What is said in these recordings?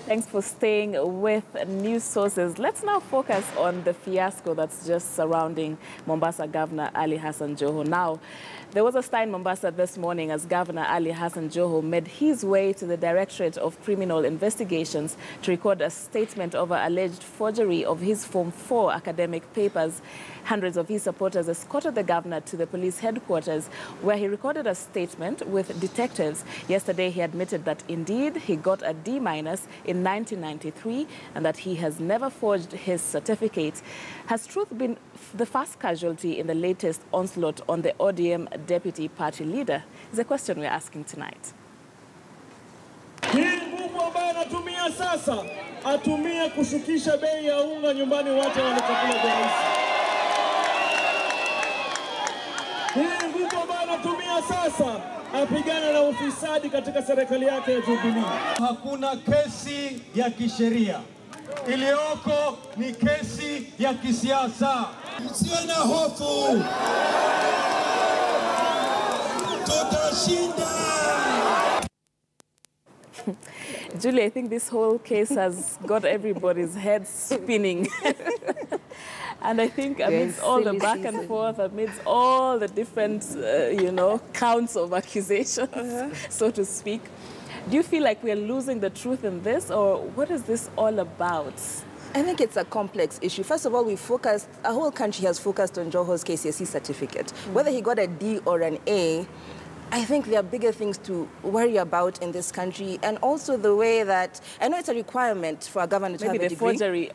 Thanks for staying with News Sources. Let's now focus on the fiasco that's just surrounding Mombasa Governor Ali Hassan Joho. Now, there was a stir in Mombasa this morning as Governor Ali Hassan Joho made his way to the Directorate of Criminal Investigations to record a statement over alleged forgery of his Form 4 academic papers. Hundreds of his supporters escorted the governor to the police headquarters, where he recorded a statement with detectives. Yesterday, he admitted that indeed he got a D- in 1993 and that he has never forged his certificate. Has truth been the first casualty in the latest onslaught on the ODM deputy party leader? Is a question we're asking tonight. Hii nguvu ambayo anatumia sasa, atumie kushukisha bei ya unga nyumbani watu wanachakula kwa rahisi. Hii nguvu ambayo anatumia sasa, apigana na ufisadi katika serikali yake ya Jubilee. Hakuna kesi ya kisheria. Iliyoko ni kesi ya kisiasa. Msiwe na hofu. Tutashinda. Julie, I think this whole case has got everybody's heads spinning. And I think amidst all the back and forth, amidst all the different, counts of accusations, so to speak, do you feel like we're losing the truth in this, or what is this all about? I think it's a complex issue. First of all, our whole country has focused on Joho's KCSE certificate. Whether he got a D or an A, I think there are bigger things to worry about in this country, and also the way that, I know it's a requirement for a governor to have a degree. Maybe the forgery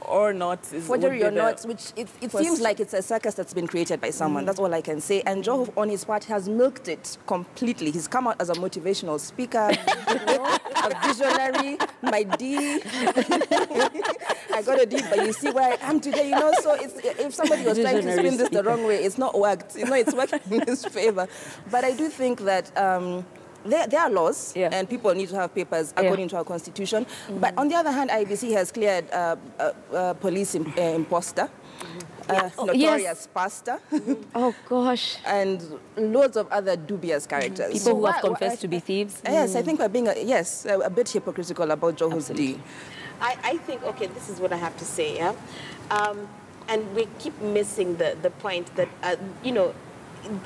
or not. Forgery or not, which it seems like it's a circus that's been created by someone. That's all I can say. And Joho, on his part, has milked it completely. He's come out as a motivational speaker, a visionary, my D. I got a D, but you see where I am today, So if somebody was trying to spin this the wrong way, it's not worked. It's working in his favor. But I do think that there are laws, and people need to have papers according to our constitution. But on the other hand, IBC has cleared police imposter, notorious pastor, oh gosh, and loads of other dubious characters. People who have confessed to be thieves. Yes, I think we're being a bit hypocritical about Joho's D. I think, okay, this is what I have to say, and we keep missing the point that,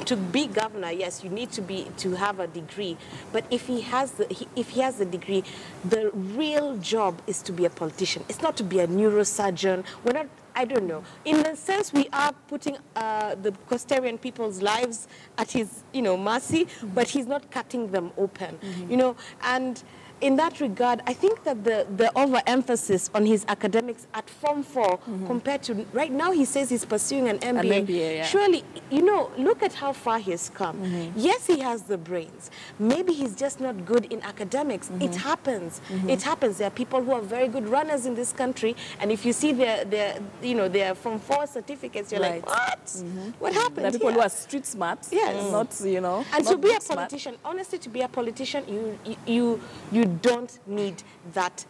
to be governor, yes, you need to have a degree. But if he has the degree, the real job is to be a politician. It's not to be a neurosurgeon. We're not. I don't know. In a sense, we are putting the Costarian people's lives at his, mercy, but he's not cutting them open, and. In that regard, I think that the overemphasis on his academics at Form 4 compared to right now, he says he's pursuing an MBA. An MBA, yeah. Surely, look at how far he's come. Yes, he has the brains. Maybe he's just not good in academics. It happens. It happens. There are people who are very good runners in this country, and if you see their Form 4 certificates, you're like, what? What happened? There are people who are street smart. Yes. Not, And to be a politician, honestly, to be a politician, you don't need that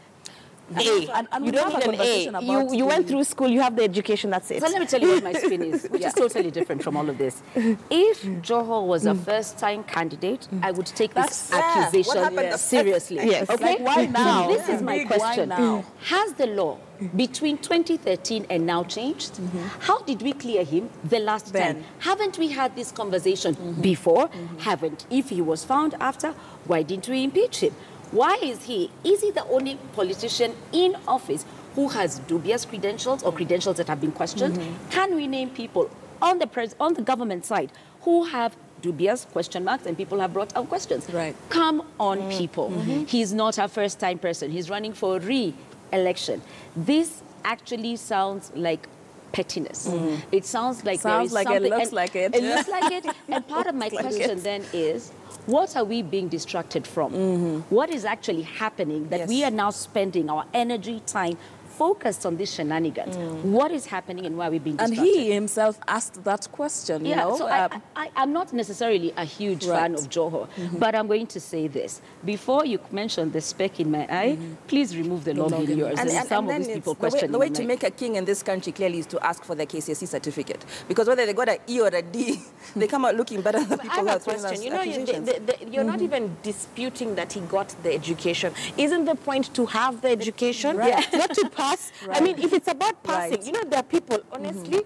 A. And you don't need an A. You went through school, you have the education, that's it. So let me tell you what my spin is, which is totally different from all of this. If Joho was a first-time candidate, I would take this accusation seriously. Yes. Okay? Like, why now? So this is my question. Why now? Has the law between 2013 and now changed? How did we clear him the last time? Haven't we had this conversation before? Haven't. If he was found after, why didn't we impeach him? Why is he the only politician in office who has dubious credentials or credentials that have been questioned? Can we name people on the government side who have dubious question marks and people have brought out questions? Right. Come on, people. He's not a first-time person. He's running for re-election. This actually sounds like pettiness. It sounds like there is something. It looks like it. It looks like it. And part of my question then is, what are we being distracted from? What is actually happening that we are now spending our energy, time focused on this shenanigans. What is happening and why are we being distracted? And he himself asked that question, you know? So I'm not necessarily a huge fan of Joho, but I'm going to say this. Before you mention the speck in my eye, please remove the log in yours. And some of these people question the way to make a king in this country clearly is to ask for the KCSE certificate. Because whether they got an E or a D, they come out looking better than the people who are throwing us accusations. You're not even disputing that he got the education. Isn't the point to have the education, not to pass? I mean, if it's about passing, you know, there are people, honestly,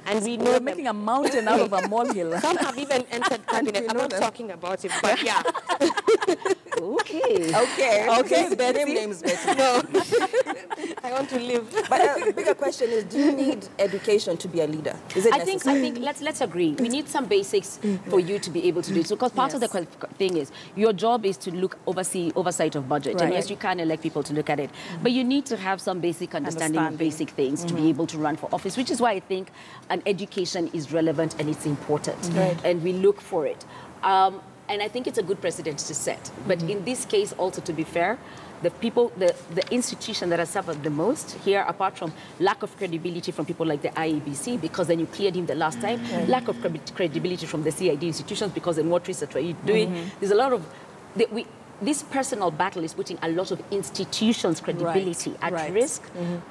and we know we're making a mountain out of a molehill. Some have even entered cabinet. I'm not talking about it, but yeah. Okay, Betty. Name's Betty. No, I want to live. But a bigger question is: do you need education to be a leader? Is it necessary? I think let's agree. We need some basics for you to be able to do it. So, because part of the thing is your job is to oversee oversight of budget, and yes, you can elect people to look at it, but you need to have some basic understanding of basic things to be able to run for office. Which is why I think an education is relevant and it's important, and we look for it. And I think it's a good precedent to set. But in this case, also to be fair, the people, the institution that has suffered the most here, apart from lack of credibility from people like the IEBC, because then you cleared him the last time, lack of credibility from the CID institutions, because then what research are you doing? There's a lot of... This personal battle is putting a lot of institutions' credibility at risk,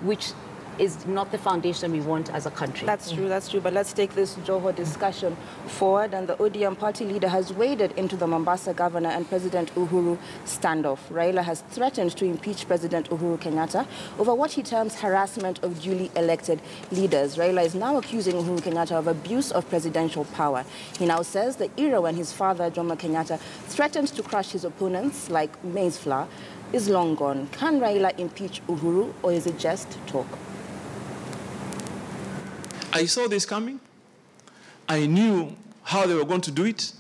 which is not the foundation we want as a country. That's true. But let's take this Joho discussion forward. And the ODM party leader has waded into the Mombasa governor and President Uhuru standoff. Raila has threatened to impeach President Uhuru Kenyatta over what he terms harassment of duly elected leaders. Raila is now accusing Uhuru Kenyatta of abuse of presidential power. He now says the era when his father, Jomo Kenyatta, threatened to crush his opponents like maize flour is long gone. Can Raila impeach Uhuru, or is it just talk? I saw this coming. I knew how they were going to do it,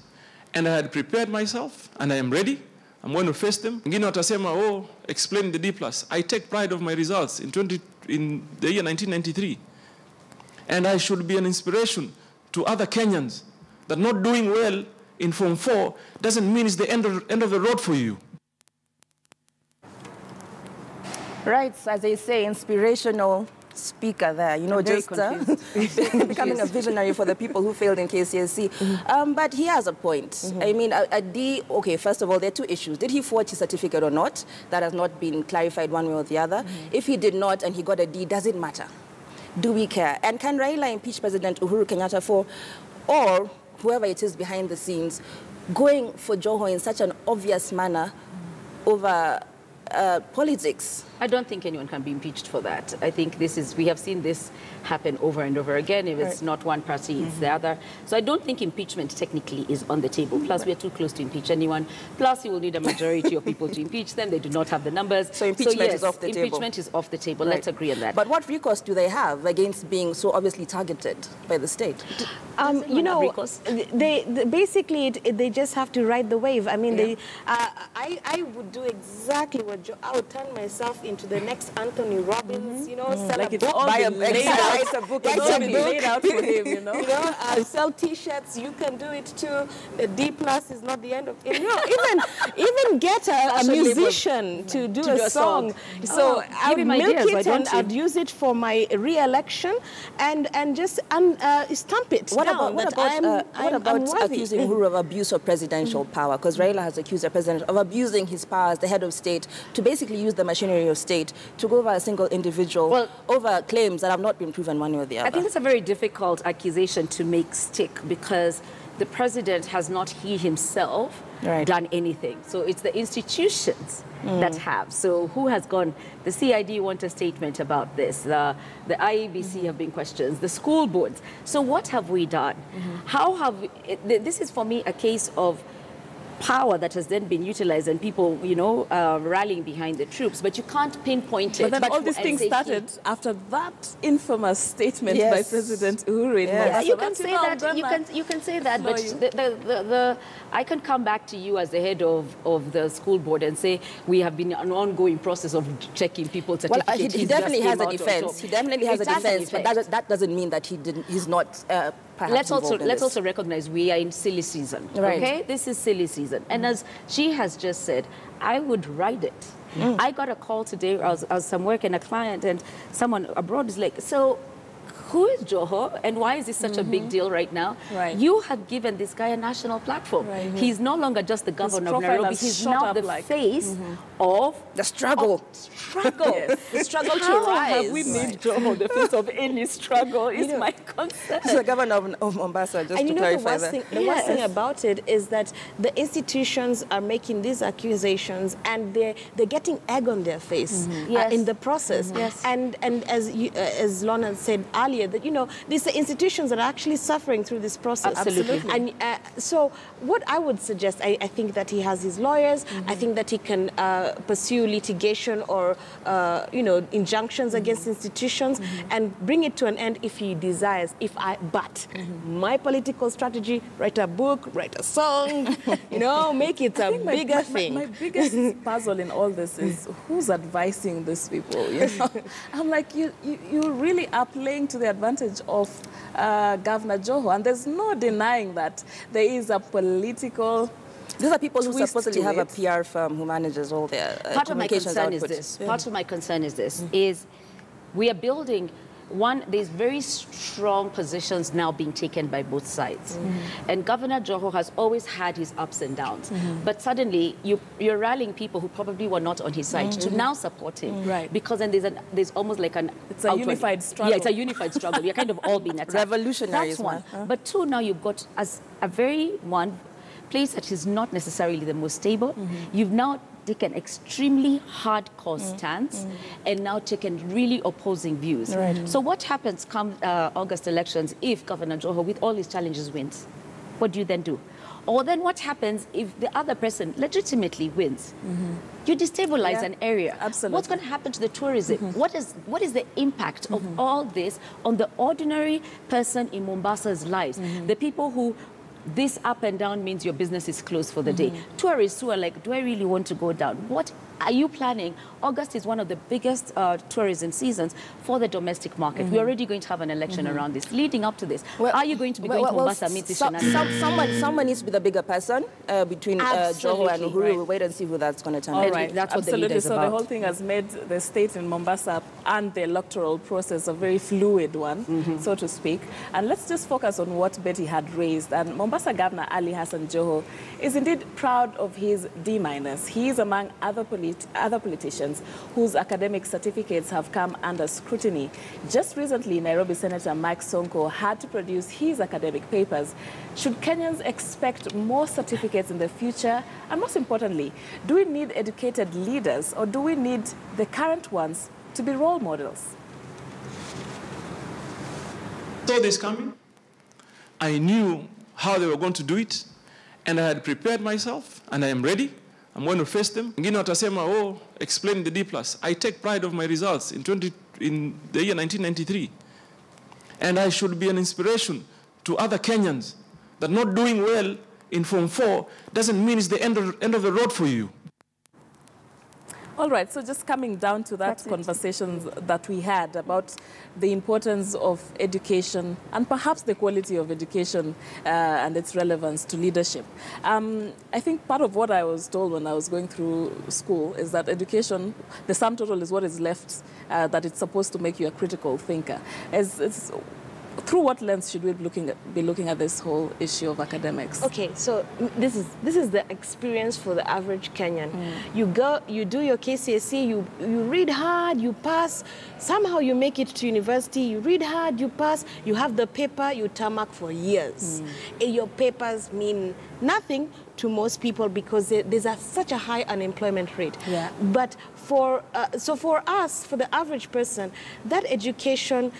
and I had prepared myself, and I am ready. I'm going to face them. Wengine watasema, oh, explain the D+. I take pride of my results in the year 1993. And I should be an inspiration to other Kenyans that not doing well in Form 4 doesn't mean it's the end of the road for you. Right, so as they say, inspirational speaker there, you know, just becoming a visionary for the people who failed in KCSE. But he has a point. I mean, a D, okay, first of all, there are two issues. Did he forge his certificate or not? That has not been clarified one way or the other. If he did not and he got a D, does it matter? Do we care? And can Raila impeach President Uhuru Kenyatta for, or whoever it is behind the scenes, going for Joho in such an obvious manner over politics? I don't think anyone can be impeached for that. I think we have seen this happen over and over again. If it's not one party, it's the other. So I don't think impeachment technically is on the table. Plus, we're too close to impeach anyone. Plus, you will need a majority of people to impeach them. They do not have the numbers. So impeachment is off the table. Impeachment is off the table. Let's agree on that. But what recourse do they have against being so obviously targeted by the state? You know, basically they just have to ride the wave. I mean, I would do exactly what I would turn myself into the next Anthony Robbins, you know, sell like a it's book, all been laid out for him, you know. You know, sell T-shirts. You can do it too. The D+ is not the end of it. You know, even get a musician to do a song. So I would milk it and I'd use it for my re-election and just stamp it. What about accusing Uhuru of abuse of presidential power? Because Raila has accused the president of abusing his power as the head of state to basically use the machinery of state to go over a single individual over claims that have not been proven one way or the other. I think it's a very difficult accusation to make stick because the president has not he himself done anything. So it's the institutions that have. So who has gone? The CID want a statement about this. The IEBC have been questions. The school boards. So what have we done? How have we, this is for me a case of power that has then been utilized and people, you know, rallying behind the troops, but you can't pinpoint it. But then all these things started after that infamous statement by President Uhuru. You can say that. You can say that. But I can come back to you as the head of the school board and say we have been an ongoing process of checking people's certificates. He definitely has a defense. He definitely has a defense, but that doesn't mean that he's not. Let's also recognize we are in silly season. Okay, this is silly season, and as she has just said, I would ride it. I got a call today. I was some work and a client, and someone abroad is like, so who is Joho and why is this such a big deal right now? Right. You have given this guy a national platform. Right. He's no longer just the governor of Nairobi. He's now the face of The struggle. Yes. The struggle to How rise. have we made Joho the face of any struggle is my concern. He's the governor of Mombasa, just And to you know, the clarify worst, that. thing, the worst thing about it is that the institutions are making these accusations and they're getting egg on their face Yes. in the process. Yes. And as Lorna said earlier, that, you know, these are institutions that are actually suffering through this process. Absolutely. And so what I would suggest, I think that he has his lawyers. I think that he can pursue litigation or, you know, injunctions against institutions and bring it to an end if he desires. But my political strategy, write a book, write a song, you know, make it a bigger thing. My biggest puzzle in all this is who's advising these people, you know? I'm like, you really are playing to the advantage of Governor Joho, and there's no denying that there is a political These are people who twist supposedly to have a it. PR firm who manages all their Part of my communications concern output. is this. Part of my concern is this, is we are building, one, there's very strong positions now being taken by both sides. And Governor Joho has always had his ups and downs. But suddenly, you're rallying people who probably were not on his side to now support him. Right. Because then there's almost like an... It's a unified struggle. Yeah, it's a unified struggle. We're kind of all being attacked. Revolutionaries, That's one. man. But two, now you've got as a very place that is not necessarily the most stable. You've now taken extremely hardcore stance and now taken really opposing views. Right. So what happens come August elections if Governor Joho, with all his challenges, wins? What do you then do? Or then what happens if the other person legitimately wins? You destabilize an area. Absolutely. What's going to happen to the tourism? What is the impact of all this on the ordinary person in Mombasa's lives? The people who this up and down means your business is closed for the day. Tourists who are like, do I really want to go down? What are you planning? August is one of the biggest tourism seasons for the domestic market. We're already going to have an election around this. Leading up to this, are you going to be going to Mombasa meet this someone needs to be the bigger person between Joho and Uhuru. We'll wait and see who that's going to turn out. All right, That's what the absolutely. leader is So about. the whole thing has made the state in Mombasa and the electoral process a very fluid one, so to speak. And let's just focus on what Betty had raised. And Mombasa Governor Ali Hassan Joho is indeed proud of his D-. He is among other politicians whose academic certificates have come under scrutiny. Just recently, Nairobi Senator Mike Sonko had to produce his academic papers. Should Kenyans expect more certificates in the future? And most importantly, do we need educated leaders or do we need the current ones to be role models? Saw this coming. I knew how they were going to do it, and I had prepared myself, and I am ready. I'm going to face them. Wengine watasema, oh, explain the D+. I take pride of my results in the year 1993. And I should be an inspiration to other Kenyans that not doing well in Form 4 doesn't mean it's the end of the road for you. All right, so just coming down to that conversation that we had about the importance of education and perhaps the quality of education and its relevance to leadership. I think part of what I was told when I was going through school is that education, the sum total is what is left, that it's supposed to make you a critical thinker. Through what lens should we be looking at this whole issue of academics? Okay, so this is the experience for the average Kenyan. You do your KCSE, you read hard, you pass. Somehow you make it to university, you read hard, you pass, you have the paper, you tarmac for years. And your papers mean nothing to most people because there's such a high unemployment rate. Yeah. But for us, for the average person, that education,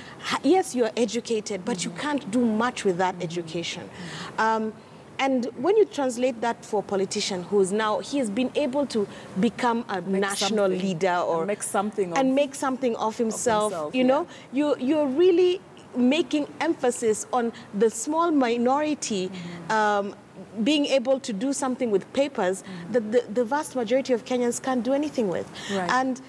yes, you're educated, but you can't do much with that education. And when you translate that for a politician who's now, he has been able to become a national leader or make something of himself, you know, you're really making emphasis on the small minority being able to do something with papers that the vast majority of Kenyans can't do anything with. Right. And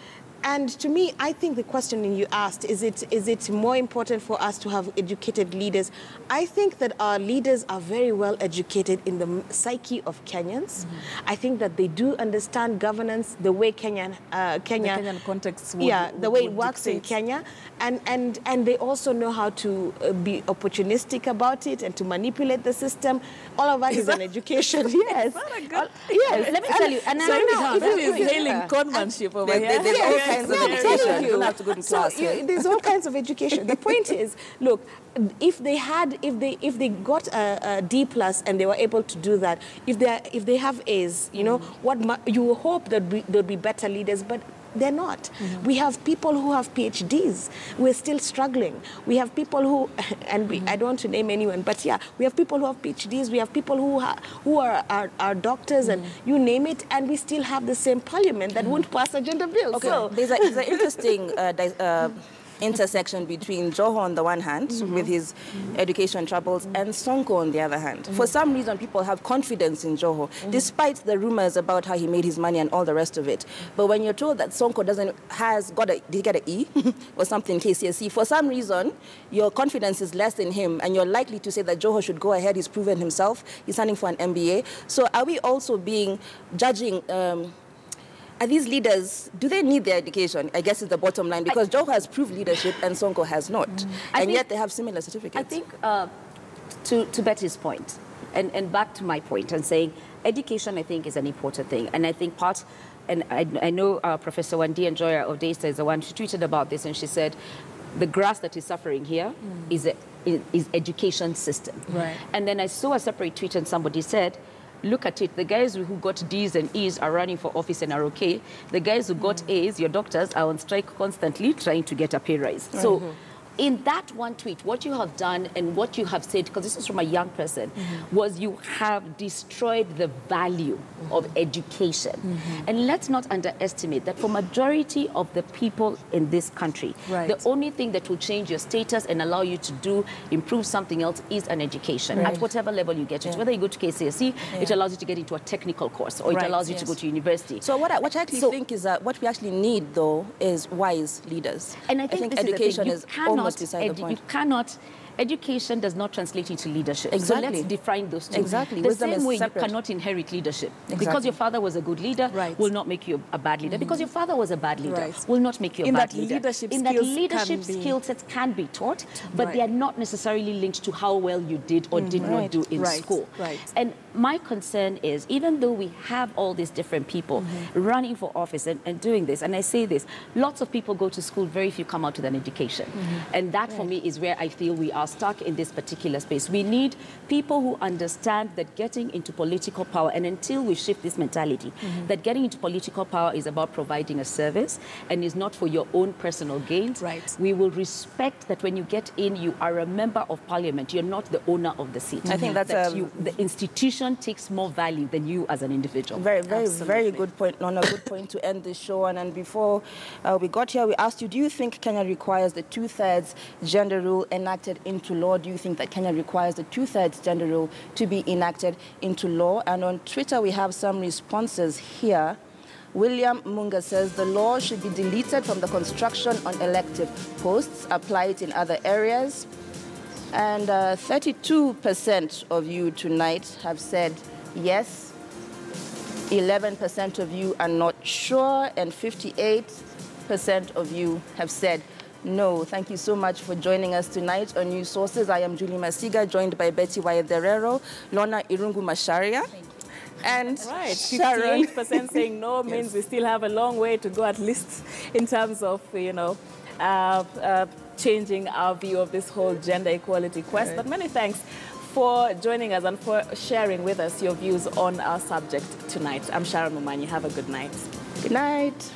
And to me, I think the question you asked, is it more important for us to have educated leaders? I think that our leaders are very well educated in the psyche of Kenyans. I think that they do understand governance the way Kenyan context would, the way it works in Kenya, and they also know how to be opportunistic about it and to manipulate the system. All of that is an education. Yes. Yes. Let me tell you. And so now, if you is hailing conmanship over here. There's all kinds of education. You don't have to go to class. There's all kinds of education. The point is, look, if they got a D+ and they were able to do that, if they have A's, you know, you hope that there'll be better leaders, but they're not. We have people who have PhDs. We're still struggling. We have people who, and I don't want to name anyone, but yeah, we have people who have PhDs. We have people who are doctors, and you name it, and we still have the same parliament that won't pass a gender bill. Okay, so there's an interesting intersection between Joho on the one hand, with his education troubles, and Sonko on the other hand. For some reason, people have confidence in Joho, despite the rumors about how he made his money and all the rest of it. But when you're told that Sonko did he get an E or something, KCSE, for some reason, your confidence is less in him, and you're likely to say that Joho should go ahead. He's proven himself. He's standing for an MBA. So are we also judging... Are these leaders, do they need their education? I guess is the bottom line, because Joho has proved leadership and Sonko has not. And yet they have similar certificates. I think, to Betty's point, and back to my point, and saying education, I think, is an important thing. And I think I know Professor Wandi Njoya of Daystar is the one, she tweeted about this, and she said, the grass that is suffering here is education system. Right. And then I saw a separate tweet, and somebody said, look at it. The guys who got D's and E's are running for office and are okay. The guys who got A's, your doctors, are on strike constantly trying to get a pay rise. So in that one tweet, what you have done and what you have said, because this is from a young person, was you have destroyed the value of education. And let's not underestimate that for majority of the people in this country, the only thing that will change your status and allow you to improve something else is an education, at whatever level you get it. Whether you go to KCSE, it allows you to get into a technical course, or it allows you to go to university. So what I actually think is that what we actually need, though, is wise leaders. And I think education is almost beside the point. You cannot. Education does not translate into leadership. Exactly. So let's define those two. Exactly. The Wisdom same way separate. you cannot inherit leadership. Because your father was a good leader will not make you a bad leader. Because your father was a bad leader will not make you a bad leader. In that leadership skill sets can be taught, but they are not necessarily linked to how well you did or did not do in school. And my concern is, even though we have all these different people running for office and doing this, and I say this, lots of people go to school, very few come out with an education. And that for me is where I feel we are stuck in this particular space. We need people who understand that getting into political power, and until we shift this mentality, that getting into political power is about providing a service and is not for your own personal gains. We will respect that when you get in, you are a member of parliament. You're not the owner of the seat. I think that's the institution takes more value than you as an individual. Very good point, Lorna. Good point to end this show. And before we got here, we asked you, do you think Kenya requires the 2/3 gender rule enacted into law? Do you think that Kenya requires the 2/3 gender rule to be enacted into law? And on Twitter, we have some responses here. William Munga says the law should be deleted from the construction on elective posts, apply it in other areas. And 32% of you tonight have said yes, 11% of you are not sure, and 58% of you have said no. Thank you so much for joining us tonight on News Sources. I am Julie Masiga, joined by Betty Waederero, Lorna Irungu Masharia, and Sharon. 58% saying no means we still have a long way to go, at least in terms of, changing our view of this whole gender equality quest. But many thanks for joining us and for sharing with us your views on our subject tonight. I'm Sharon Mumanyi. Have a good night. Good night.